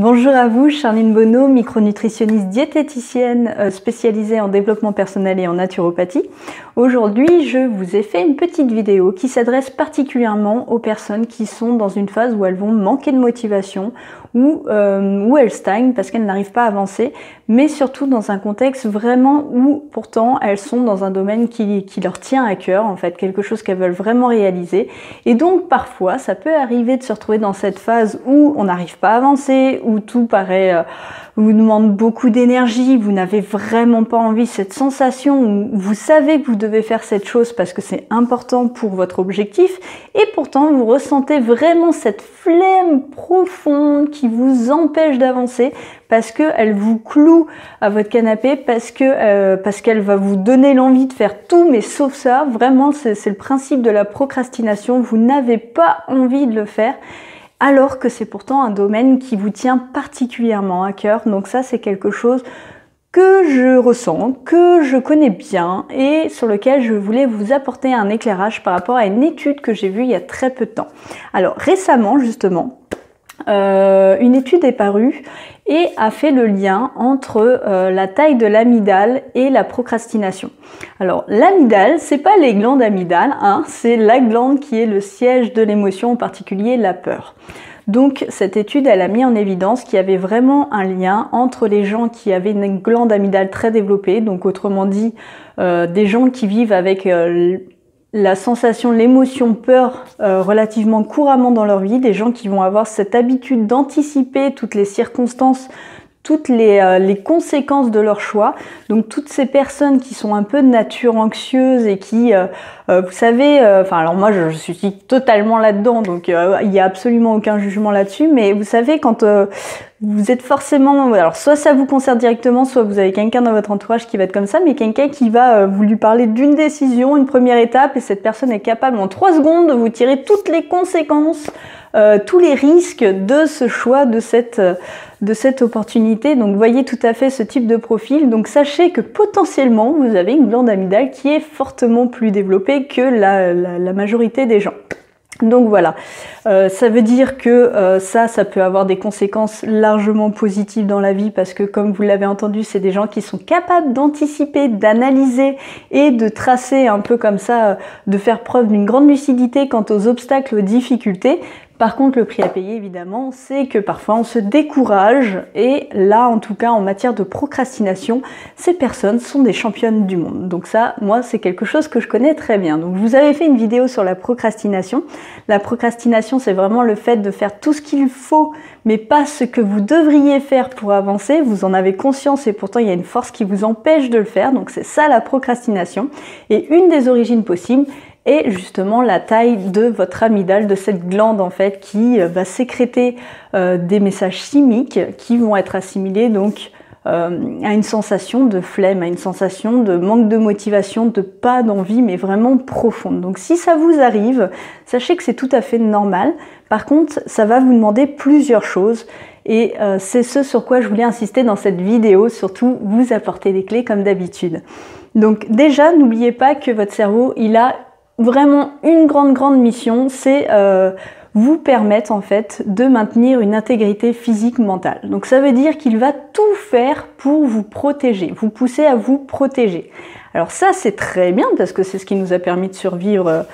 Bonjour à vous, Charline Bonneau, micronutritionniste diététicienne spécialisée en développement personnel et en naturopathie. Aujourd'hui, je vous ai fait une petite vidéo qui s'adresse particulièrement aux personnes qui sont dans une phase où elles vont manquer de motivation ou où elles stagnent parce qu'elles n'arrivent pas à avancer, mais surtout dans un contexte vraiment où pourtant elles sont dans un domaine qui leur tient à cœur, en fait, quelque chose qu'elles veulent vraiment réaliser. Et donc parfois, ça peut arriver de se retrouver dans cette phase où on n'arrive pas à avancer, où tout paraît vous demande beaucoup d'énergie, vous n'avez vraiment pas envie, cette sensation où vous savez que vous devez faire cette chose parce que c'est important pour votre objectif, et pourtant vous ressentez vraiment cette flemme profonde qui vous empêche d'avancer parce qu'elle vous cloue à votre canapé, parce qu'elle va vous donner l'envie de faire tout, mais sauf ça. Vraiment, c'est le principe de la procrastination, vous n'avez pas envie de le faire, alors que c'est pourtant un domaine qui vous tient particulièrement à cœur. Donc ça, c'est quelque chose que je ressens, que je connais bien et sur lequel je voulais vous apporter un éclairage par rapport à une étude que j'ai vue il y a très peu de temps. Alors récemment, justement, une étude est parue et a fait le lien entre la taille de l'amygdale et la procrastination. Alors l'amygdale, c'est pas les glandes amygdales, hein, c'est la glande qui est le siège de l'émotion, en particulier la peur. Donc cette étude, elle a mis en évidence qu'il y avait vraiment un lien entre les gens qui avaient une glande amygdale très développée, donc autrement dit des gens qui vivent avec la sensation, l'émotion peur relativement couramment dans leur vie, des gens qui vont avoir cette habitude d'anticiper toutes les circonstances, toutes les conséquences de leur choix. Donc toutes ces personnes qui sont un peu de nature anxieuse et qui, vous savez, alors moi je suis totalement là-dedans, donc il n'y a absolument aucun jugement là-dessus, mais vous savez quand vous êtes forcément, alors soit ça vous concerne directement, soit vous avez quelqu'un dans votre entourage qui va être comme ça, mais quelqu'un qui va vous lui parler d'une décision, une première étape, et cette personne est capable en 3 secondes de vous tirer toutes les conséquences, tous les risques de ce choix, de cette opportunité. Donc voyez tout à fait ce type de profil. Donc sachez que potentiellement vous avez une glande amygdale qui est fortement plus développée que la majorité des gens. Donc voilà, ça veut dire que ça peut avoir des conséquences largement positives dans la vie parce que comme vous l'avez entendu, c'est des gens qui sont capables d'anticiper, d'analyser et de tracer un peu comme ça, de faire preuve d'une grande lucidité quant aux obstacles, aux difficultés. Par contre, le prix à payer, évidemment, c'est que parfois on se décourage et là, en tout cas, en matière de procrastination, ces personnes sont des championnes du monde. Donc ça, moi, c'est quelque chose que je connais très bien. Donc je vous avais fait une vidéo sur la procrastination. La procrastination, c'est vraiment le fait de faire tout ce qu'il faut, mais pas ce que vous devriez faire pour avancer. Vous en avez conscience et pourtant, il y a une force qui vous empêche de le faire. Donc c'est ça la procrastination. Et une des origines possibles, et justement la taille de votre amygdale, de cette glande en fait qui va sécréter des messages chimiques qui vont être assimilés donc à une sensation de flemme, à une sensation de manque de motivation, de pas d'envie, mais vraiment profonde. Donc si ça vous arrive, sachez que c'est tout à fait normal. Par contre, ça va vous demander plusieurs choses. Et c'est ce sur quoi je voulais insister dans cette vidéo, surtout vous apporter des clés comme d'habitude. Donc déjà, n'oubliez pas que votre cerveau, il a vraiment une grande mission, c'est vous permettre en fait de maintenir une intégrité physique mentale. Donc ça veut dire qu'il va tout faire pour vous protéger, vous pousser à vous protéger. Alors ça c'est très bien parce que c'est ce qui nous a permis de survivre,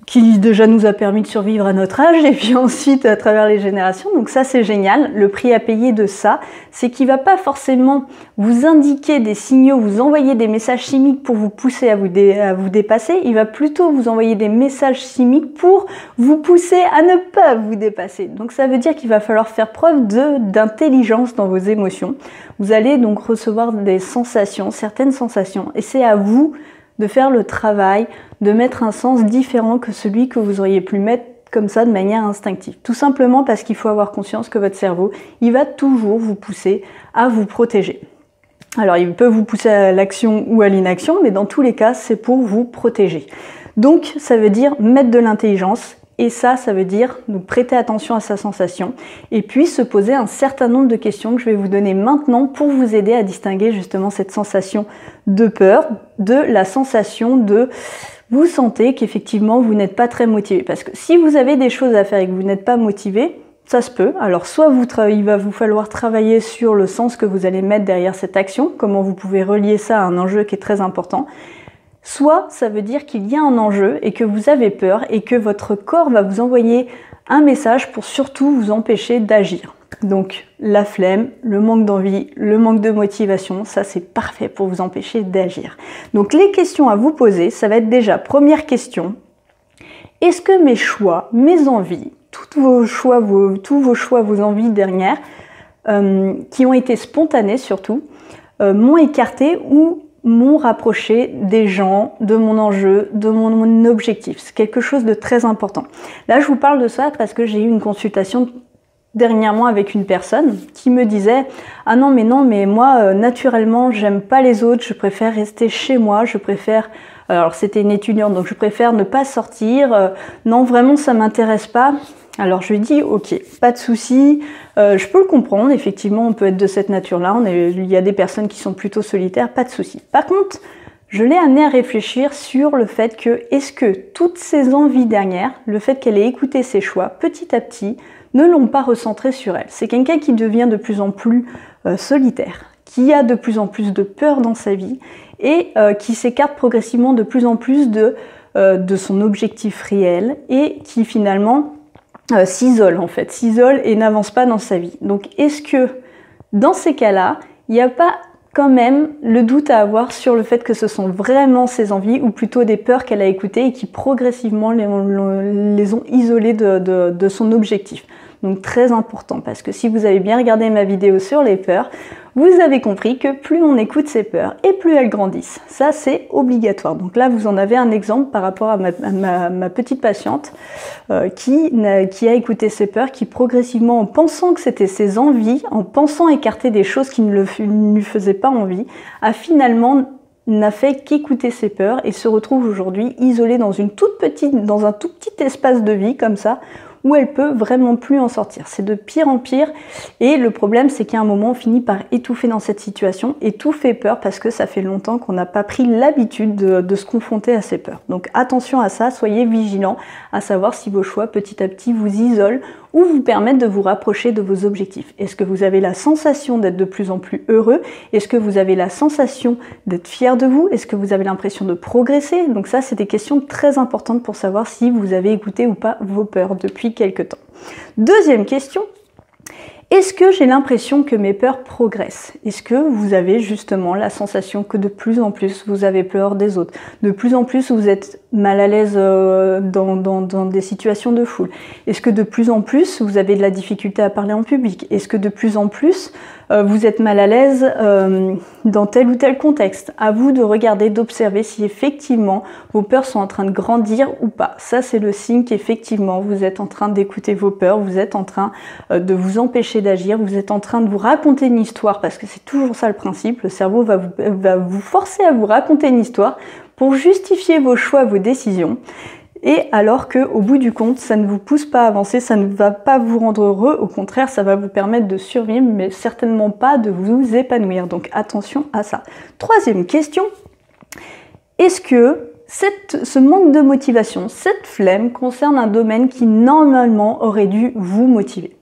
qui déjà nous a permis de survivre à notre âge et puis ensuite à travers les générations. Donc ça c'est génial. Le prix à payer de ça, c'est qu'il va pas forcément vous indiquer des signaux, vous envoyer des messages chimiques pour vous pousser à vous dépasser. Il va plutôt vous envoyer des messages chimiques pour vous pousser à ne pas vous dépasser. Donc ça veut dire qu'il va falloir faire preuve d'intelligence dans vos émotions. Vous allez donc recevoir des sensations, certaines sensations, et c'est à vous de faire le travail, de mettre un sens différent que celui que vous auriez pu mettre comme ça de manière instinctive. Tout simplement parce qu'il faut avoir conscience que votre cerveau, il va toujours vous pousser à vous protéger. Alors il peut vous pousser à l'action ou à l'inaction, mais dans tous les cas, c'est pour vous protéger. Donc ça veut dire mettre de l'intelligence. Et ça veut dire donc prêter attention à sa sensation et puis se poser un certain nombre de questions que je vais vous donner maintenant pour vous aider à distinguer justement cette sensation de peur de la sensation de vous sentez qu'effectivement vous n'êtes pas très motivé. Parce que si vous avez des choses à faire et que vous n'êtes pas motivé, ça se peut. Alors soit il va vous falloir travailler sur le sens que vous allez mettre derrière cette action, comment vous pouvez relier ça à un enjeu qui est très important. Soit ça veut dire qu'il y a un enjeu et que vous avez peur et que votre corps va vous envoyer un message pour surtout vous empêcher d'agir. Donc la flemme, le manque d'envie, le manque de motivation, ça c'est parfait pour vous empêcher d'agir. Donc les questions à vous poser, ça va être déjà, première question, est-ce que mes choix, mes envies, tous vos choix, vos envies dernières, qui ont été spontanées surtout, m'ont écarté ou m'ont rapproché des gens, de mon enjeu, de mon objectif. C'est quelque chose de très important. Là, je vous parle de ça parce que j'ai eu une consultation dernièrement avec une personne qui me disait « Ah non, mais moi, naturellement, j'aime pas les autres, je préfère rester chez moi, je préfère... » Alors, c'était une étudiante, donc je préfère ne pas sortir. Non, vraiment, ça m'intéresse pas. Alors, je lui ai dit « Ok, pas de souci, je peux le comprendre, effectivement, on peut être de cette nature-là, il y a des personnes qui sont plutôt solitaires, pas de souci. » Par contre, je l'ai amené à réfléchir sur le fait que, est-ce que toutes ces envies dernières, le fait qu'elle ait écouté ses choix, petit à petit, ne l'ont pas recentré sur elle. C'est quelqu'un qui devient de plus en plus solitaire, qui a de plus en plus de peur dans sa vie et qui s'écarte progressivement de plus en plus de son objectif réel et qui finalement s'isole et n'avance pas dans sa vie. Donc est-ce que dans ces cas-là, il n'y a pas quand même le doute à avoir sur le fait que ce sont vraiment ses envies ou plutôt des peurs qu'elle a écoutées et qui progressivement les ont isolées de son objectif. Donc très important parce que si vous avez bien regardé ma vidéo sur les peurs, vous avez compris que plus on écoute ses peurs et plus elles grandissent. Ça c'est obligatoire. Donc là vous en avez un exemple par rapport à ma petite patiente qui a écouté ses peurs, qui progressivement en pensant que c'était ses envies, en pensant écarter des choses qui ne lui faisaient pas envie, a finalement n'a fait qu'écouter ses peurs et se retrouve aujourd'hui isolée dans un tout petit espace de vie comme ça, où elle peut vraiment plus en sortir. C'est de pire en pire et le problème c'est qu'à un moment on finit par étouffer dans cette situation et tout fait peur parce que ça fait longtemps qu'on n'a pas pris l'habitude de se confronter à ces peurs. Donc attention à ça, soyez vigilants à savoir si vos choix petit à petit vous isolent ou vous permettent de vous rapprocher de vos objectifs. Est-ce que vous avez la sensation d'être de plus en plus heureux? Est-ce que vous avez la sensation d'être fier de vous? Est-ce que vous avez l'impression de progresser? Donc ça, c'est des questions très importantes pour savoir si vous avez écouté ou pas vos peurs depuis quelque temps. Deuxième question. Est-ce que j'ai l'impression que mes peurs progressent? Est-ce que vous avez justement la sensation que de plus en plus vous avez peur des autres? De plus en plus vous êtes mal à l'aise dans des situations de foule? Est-ce que de plus en plus vous avez de la difficulté à parler en public? Est-ce que de plus en plus vous êtes mal à l'aise dans tel ou tel contexte? À vous de regarder, d'observer si effectivement vos peurs sont en train de grandir ou pas. Ça c'est le signe qu'effectivement vous êtes en train d'écouter vos peurs, vous êtes en train de vous empêcher d'agir, vous êtes en train de vous raconter une histoire, parce que c'est toujours ça le principe, le cerveau va vous forcer à vous raconter une histoire pour justifier vos choix, vos décisions, et alors que au bout du compte, ça ne vous pousse pas à avancer, ça ne va pas vous rendre heureux, au contraire, ça va vous permettre de survivre, mais certainement pas de vous épanouir, donc attention à ça. Troisième question, est-ce que ce manque de motivation, cette flemme concerne un domaine qui normalement aurait dû vous motiver?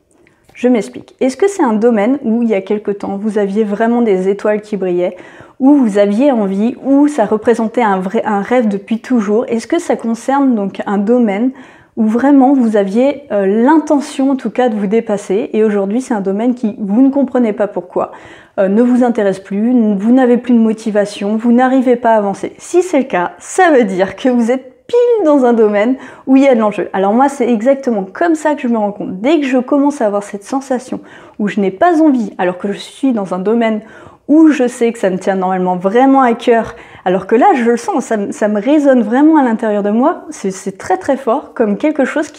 Je m'explique. Est-ce que c'est un domaine où il y a quelque temps vous aviez vraiment des étoiles qui brillaient, où vous aviez envie, où ça représentait un rêve depuis toujours? Est-ce que ça concerne donc un domaine où vraiment vous aviez l'intention en tout cas de vous dépasser et aujourd'hui c'est un domaine qui vous ne comprenez pas pourquoi, ne vous intéresse plus, vous n'avez plus de motivation, vous n'arrivez pas à avancer? Si c'est le cas, ça veut dire que vous êtes pile dans un domaine où il y a de l'enjeu. Alors moi, c'est exactement comme ça que je me rends compte. Dès que je commence à avoir cette sensation où je n'ai pas envie, alors que je suis dans un domaine où je sais que ça me tient normalement vraiment à cœur, alors que là, je le sens, ça me résonne vraiment à l'intérieur de moi, c'est très très fort, comme quelque chose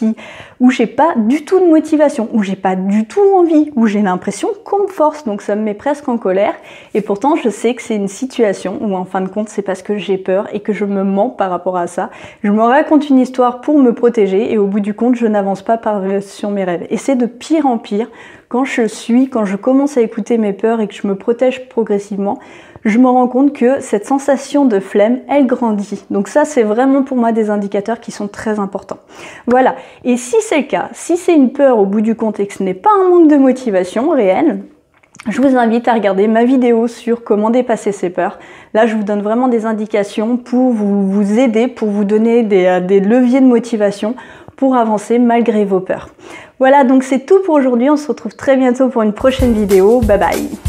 où j'ai pas du tout de motivation, où j'ai pas du tout envie, où j'ai l'impression qu'on me force, donc ça me met presque en colère, et pourtant je sais que c'est une situation où en fin de compte, c'est parce que j'ai peur et que je me mens par rapport à ça. Je me raconte une histoire pour me protéger, et au bout du compte, je n'avance pas sur mes rêves. Et c'est de pire en pire quand je commence à écouter mes peurs et que je me protège progressivement, je me rends compte que cette sensation de flemme, elle grandit. Donc ça, c'est vraiment pour moi des indicateurs qui sont très importants. Voilà. Et si c'est le cas, si c'est une peur au bout du compte et que ce n'est pas un manque de motivation réel, je vous invite à regarder ma vidéo sur comment dépasser ses peurs. Là, je vous donne vraiment des indications pour vous aider, pour vous donner des leviers de motivation pour avancer malgré vos peurs. Voilà, donc c'est tout pour aujourd'hui. On se retrouve très bientôt pour une prochaine vidéo. Bye bye!